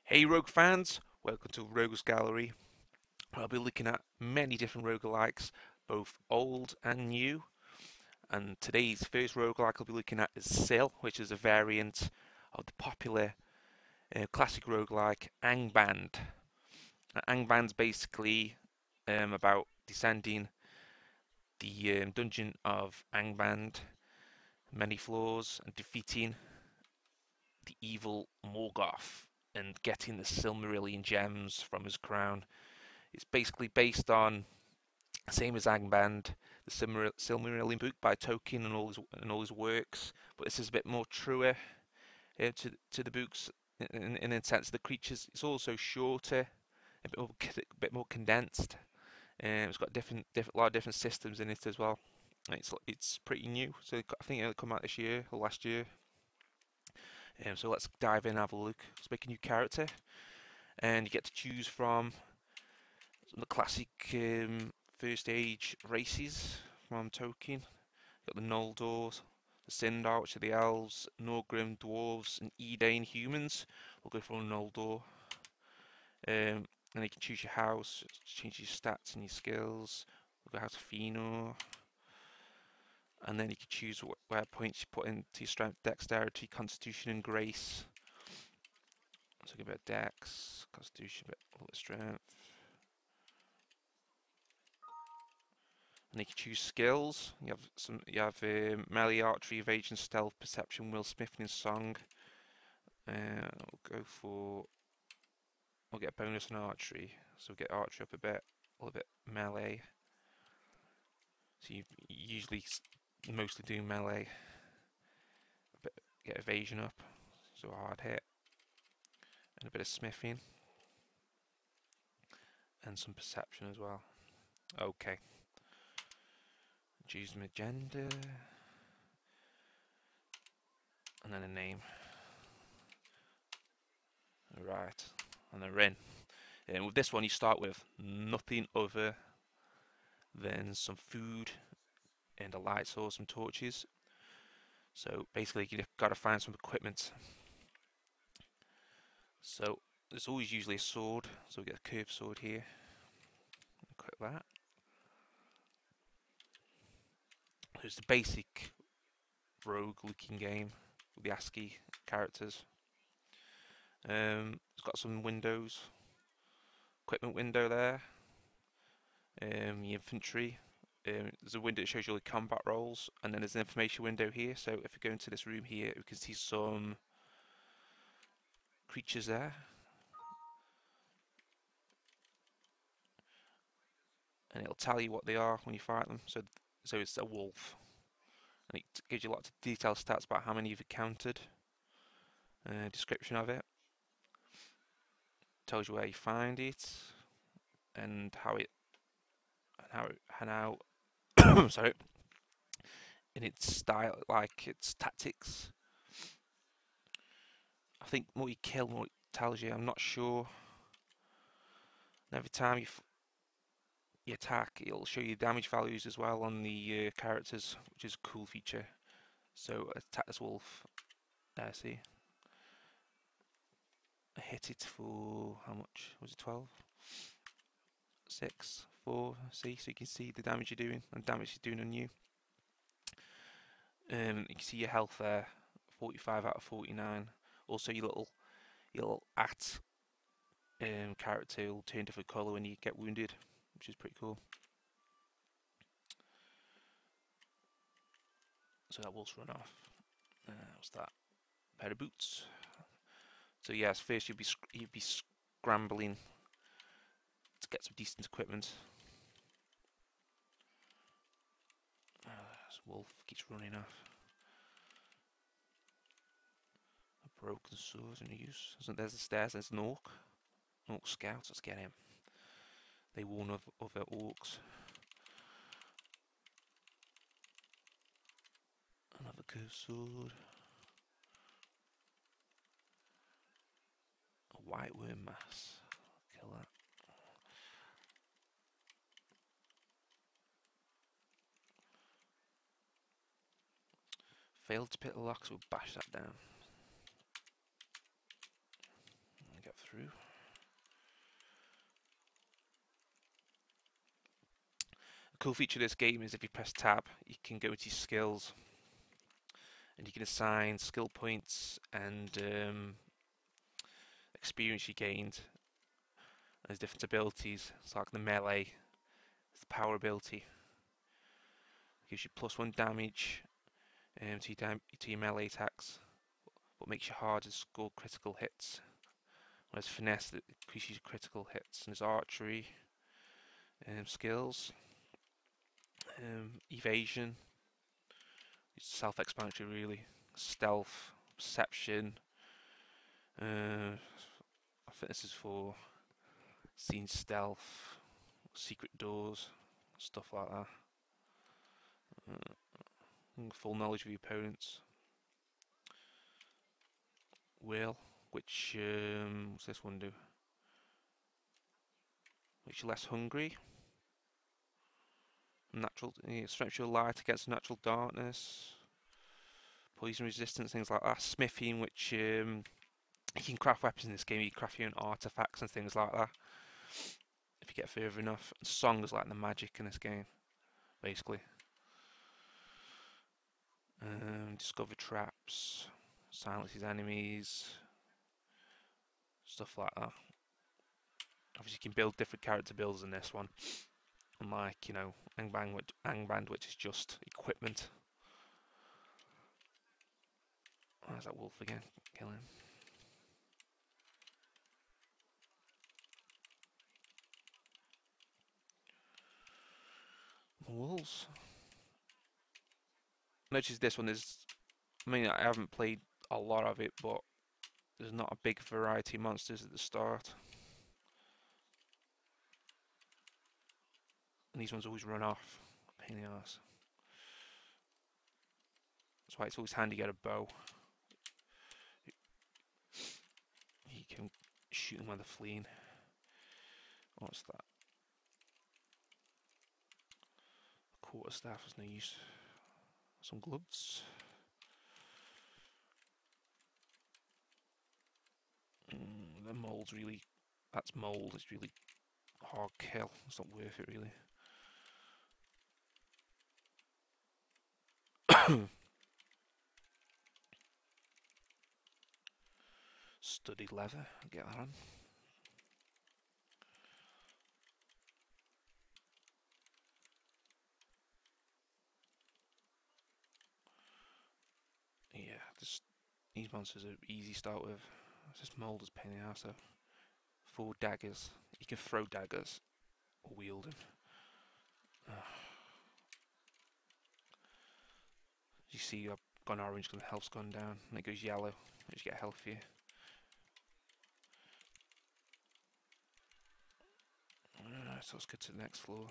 Hey Rogue fans, welcome to Rogue's Gallery. I'll be looking at many different roguelikes, both old and new. And today's first roguelike I'll be looking at is Sil, which is a variant of the popular classic roguelike Angband. Angband's basically about descending the dungeon of Angband, many floors, and defeating the evil Morgoth and getting the Silmarillion gems from his crown. It's basically based on, same as Angband, the Silmarillion book by Tolkien and all his works, but this is a bit more truer to the books in a sense. The creatures, it's also shorter, a bit more condensed. It's got a lot of different systems in it as well. It's pretty new, so I think it'll come out this year or last year. So let's dive in and have a look. Let's make a new character, and you get to choose from the classic First Age races from Tolkien. Got the Noldor, the Sindar, which are the elves, Norgrim dwarves, and Edain humans. We'll go for Noldor. And you can choose your house, change your stats and your skills. We'll go House of Fëanor. And then you can choose where points you put into your strength, dexterity, constitution, and grace. So a bit of dex, constitution, a little bit of strength. And you can choose skills. You have melee, archery, evasion, stealth, perception, will, smithing, and song. We'll get a bonus on archery, so we'll get archery up a little bit melee. So you usually mostly do melee. Get evasion up, so a hard hit, and a bit of smithing, and some perception as well. Okay. Choose my gender, and then a name. Right, and they're in. And with this one, you start with nothing other than some food and a light source, some torches. So basically, you've got to find some equipment. So there's always usually a sword. So we get a curved sword here. Equip that. There's the basic rogue-looking game with the ASCII characters. It's got some windows. Equipment window there. The infantry. There's a window that shows you all the combat roles, and then there's an information window here. So if we go into this room here, we can see some creatures there, and it'll tell you what they are when you fight them. So it's a wolf, and it gives you lots of detailed stats about how many you've encountered. Description of it tells you where you find it, and how sorry, in its style, like its tactics. I think more you kill, more it tells you. I'm not sure. And every time you attack, it'll show you damage values as well on the characters, which is a cool feature. So attack this wolf. There, see. I hit it for how much? Was it 12? 6, 4. See, so you can see the damage you're doing and damage it's doing on you. You can see your health there, 45 out of 49. Also, your little at character will turn different colour when you get wounded, which is pretty cool. So that wolf's run off. What's that? A pair of boots. So yes, first you'd be scrambling to get some decent equipment. This wolf keeps running off. A broken sword in use. So there's the stairs. There's an orc. Orc scout. Let's get him. They warn of other orcs. Another curved sword. A white worm mass. Kill that. Failed to pick the lock, so we'll bash that down. And get through. A cool feature of this game is if you press tab, you can go to your skills and you can assign skill points and experience you gained. There's different abilities. It's like the melee, it's the power ability. It gives you +1 damage to your melee attacks, but makes you harder to score critical hits. Whereas finesse that increases your critical hits. And there's archery skills, evasion. It's self-explanatory really. Stealth, perception. I think this is for seeing stealth, secret doors, stuff like that. Full knowledge of your opponents. Will, which what's this one do? Makes you less hungry. Natural strength your light against natural darkness. Poison resistance, things like that. Smithing, which you can craft weapons in this game. You can craft your own artifacts and things like that if you get further enough. And song is like the magic in this game, basically. Discover traps, silences enemies, stuff like that. Obviously, you can build different character builds in this one, unlike, you know, Angband, which is just equipment. Oh, there's that wolf again. Kill him. Wolves. Notice this one is, I mean, I haven't played a lot of it, but there's not a big variety of monsters at the start. And these ones always run off. Pain in the arse. That's why it's always handy to get a bow. You can shoot them when they're fleeing. What's that? A quarterstaff is no use. Some gloves. The mold's really, that's mold, it's really hard kill. It's not worth it really. Studded leather, I'll get that on. Yeah, these monsters are easy to start with. This mold is a pain in the arse though. 4 daggers. You can throw daggers or wield them. You see, I've gone orange because the health's gone down, and it goes yellow as you get healthier. So let's go to the next floor.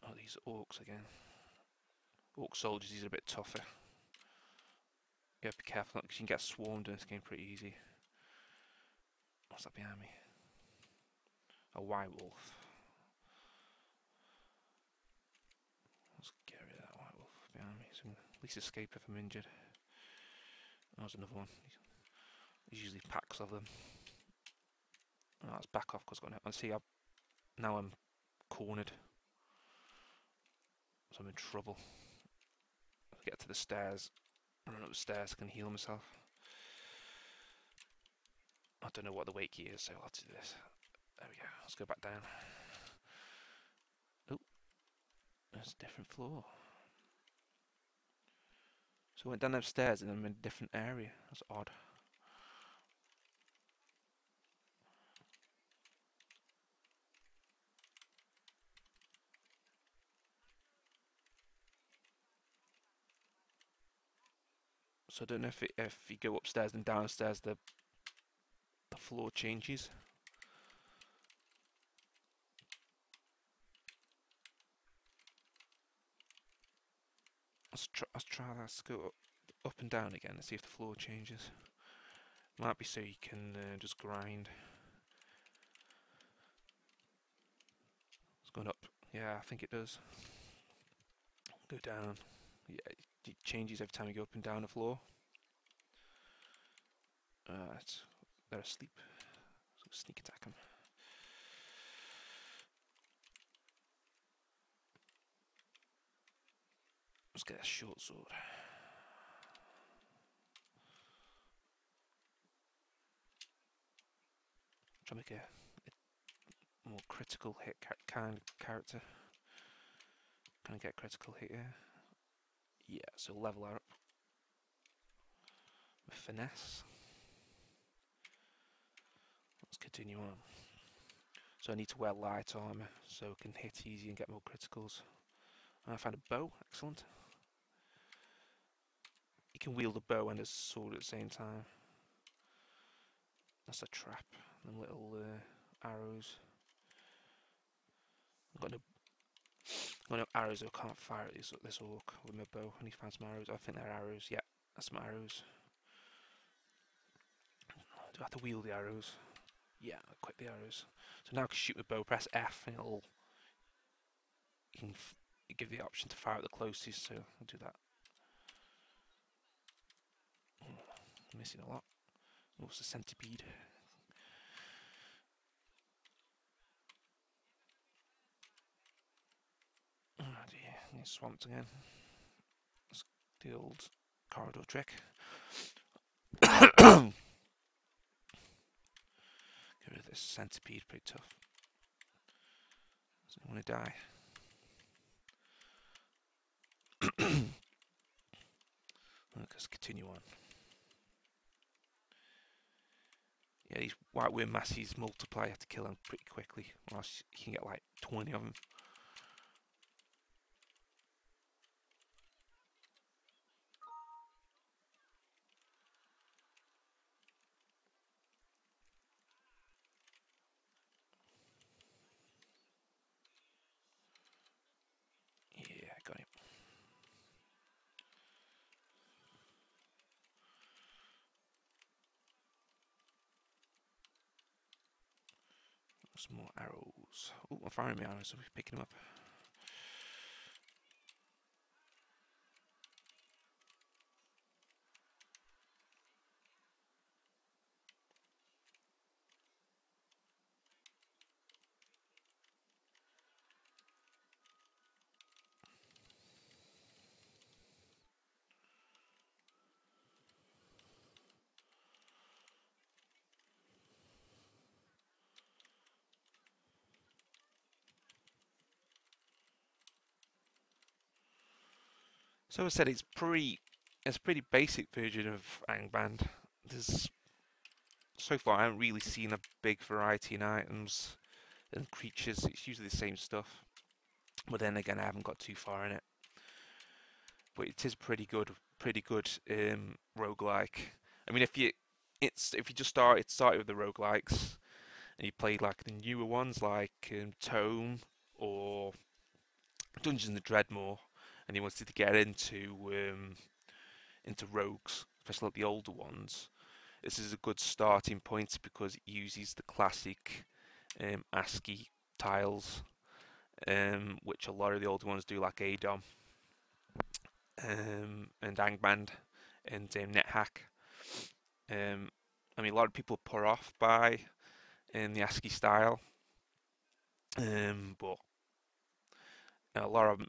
Oh, these orcs again. Orc soldiers, these are a bit tougher. You have to be careful because you can get swarmed in this game pretty easy. What's that behind me? A white wolf. Let's get rid of that white wolf behind me so I can at least escape if I'm injured. Oh, there's another one. There's usually packs of them. Oh, let's back off because I've got no. See, now I'm cornered. So I'm in trouble. I'll get to the stairs. Run up the stairs, I can heal myself. I don't know what the wait key is, so I'll have to do this. There we go, let's go back down. Oh, there's a different floor. So I went down those stairs and I'm in a different area. That's odd. So I don't know if you go upstairs and downstairs the floor changes. Let's try that. Let's go up and down again and see if the floor changes. Might be so you can just grind. It's going up. Yeah, I think it does. Go down. Yeah, it changes every time you go up and down the floor. They're asleep. So sneak attack them. Let's get a short sword. Try to make a more critical hit kind of character. Can I get critical hit here? Yeah, so level her up with finesse. Let's continue on. So I need to wear light armor so I can hit easy and get more criticals. And I found a bow, excellent. You can wield a bow and a sword at the same time. That's a trap. Them little arrows. I've got no arrows, so I can't fire at this orc with my bow. I need to find some arrows. I think they're arrows. Yeah, that's some arrows. Do I have to wield the arrows? Yeah, I'll equip the arrows. So now I can shoot my bow, press F, and you can give the option to fire at the closest, so I'll do that. I'm missing a lot. Oh, it's a centipede. Oh dear, I get swamped again. That's the old corridor trick. Get rid of this centipede, pretty tough. Doesn't want to die. Let's continue on. Yeah, these white worm masses multiply. You have to kill them pretty quickly, or else you can get like 20 of them. Yeah, got him. Some more arrows. Oh, I'm firing my arrows, so we're picking them up. So I said it's a pretty basic version of Angband. There's so far I haven't really seen a big variety in items and creatures. It's usually the same stuff. But then again, I haven't got too far in it. But it is pretty good roguelike. I mean, if you just started with the roguelikes and you played like the newer ones like Tome or Dungeons and Dreadmore, and you wanted to get into rogues, especially like the older ones, this is a good starting point because it uses the classic ASCII tiles, which a lot of the older ones do, like ADOM and Angband and NetHack. I mean, a lot of people put off by the ASCII style, but a lot of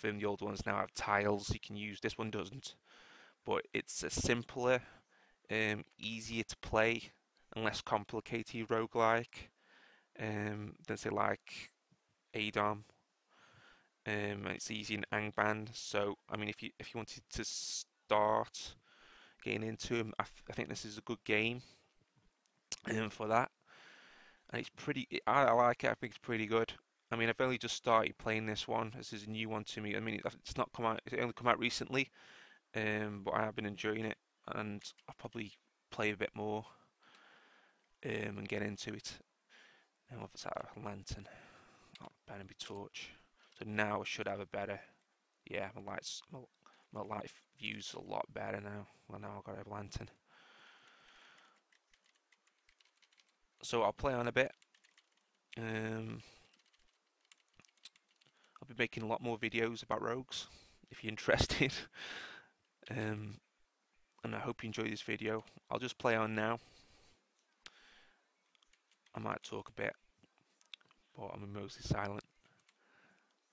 the old ones now have tiles you can use. This one doesn't, but it's a simpler, easier to play and less complicated roguelike than say like ADOM. It's easy in Angband, so I mean, if you wanted to start getting into them, I think this is a good game for that. And it's pretty. I like it. I think it's pretty good. I mean, I've only just started playing this one. This is a new one to me. I mean, it's not come out. It's only come out recently, but I have been enjoying it, and I'll probably play a bit more and get into it. And what's that? A lantern. Oh, better be torch. So now I should have a better. Yeah, my light view's a lot better now. Well, now I've got a lantern. So I'll play on a bit. I'll be making a lot more videos about rogues if you're interested. And I hope you enjoy this video. I'll just play on now. I might talk a bit, but I'm mostly silent.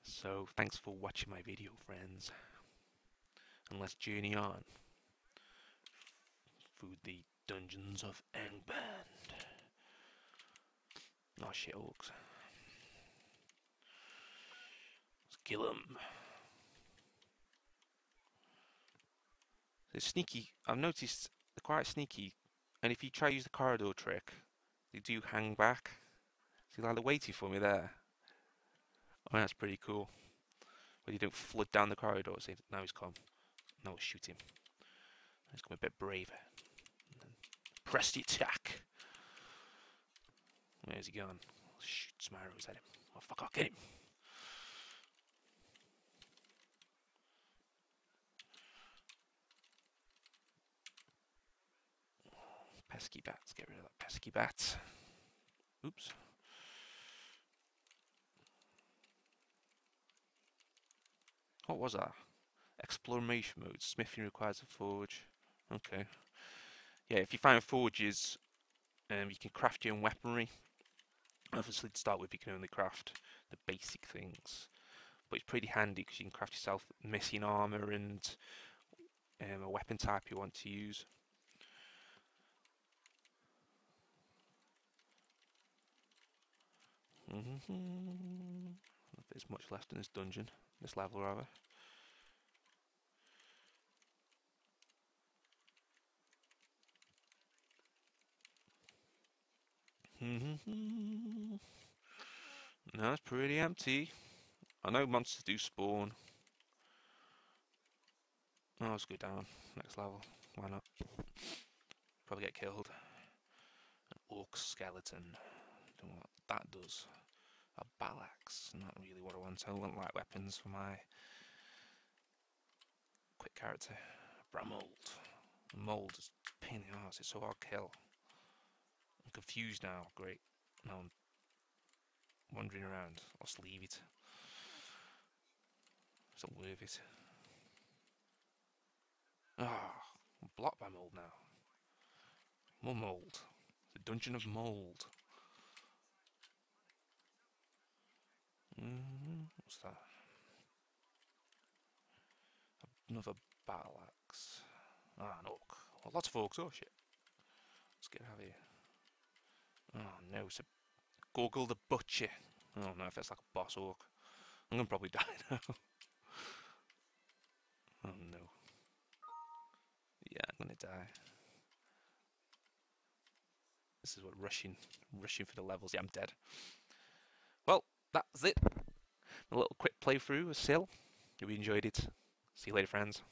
So thanks for watching my video, friends. And let's journey on through the dungeons of Angband. Oh shit, orcs. Let's kill them. They're sneaky. I've noticed they're quite sneaky. And if you try to use the corridor trick, they do hang back. See, like they're waiting for me there. Oh, that's pretty cool. But you don't flood down the corridor. See, now he's come. Now we'll shoot him. He's come a bit braver. Press the attack. Where's he gone? Shoot some arrows at him. Oh fuck, I'll get him. Pesky bats. Get rid of that pesky bat. Oops. What was that? Exploration mode. Smithing requires a forge. Okay. Yeah, if you find forges, you can craft your own weaponry. Obviously, to start with, you can only craft the basic things. But it's pretty handy because you can craft yourself missing armor and a weapon type you want to use. There's much left in this dungeon, this level rather. No, it's pretty empty. I know monsters do spawn. Oh, let's go down. Next level. Why not? Probably get killed. An orc skeleton. Don't know what that does. A battle axe. Not really what I want. I want light weapons for my quick character. Bramold. Mold is a pain in the arse. It's so hard to kill. I'm confused now. Great. Now I'm wandering around. I'll just leave it. It's not worth it. Ah, I'm blocked by mold now. More mold. The dungeon of mold. What's that? Another battle axe. Ah, an orc. Oh, lots of orcs. Oh shit. Let's get out of here. Oh no, it's a Gorgle the Butcher. Oh no, if it's like a boss orc. I'm gonna probably die now. Oh no. Yeah, I'm gonna die. This is what rushing for the levels. Yeah, I'm dead. Well, that's it. A little quick playthrough with Sil. Hope you enjoyed it. See you later, friends.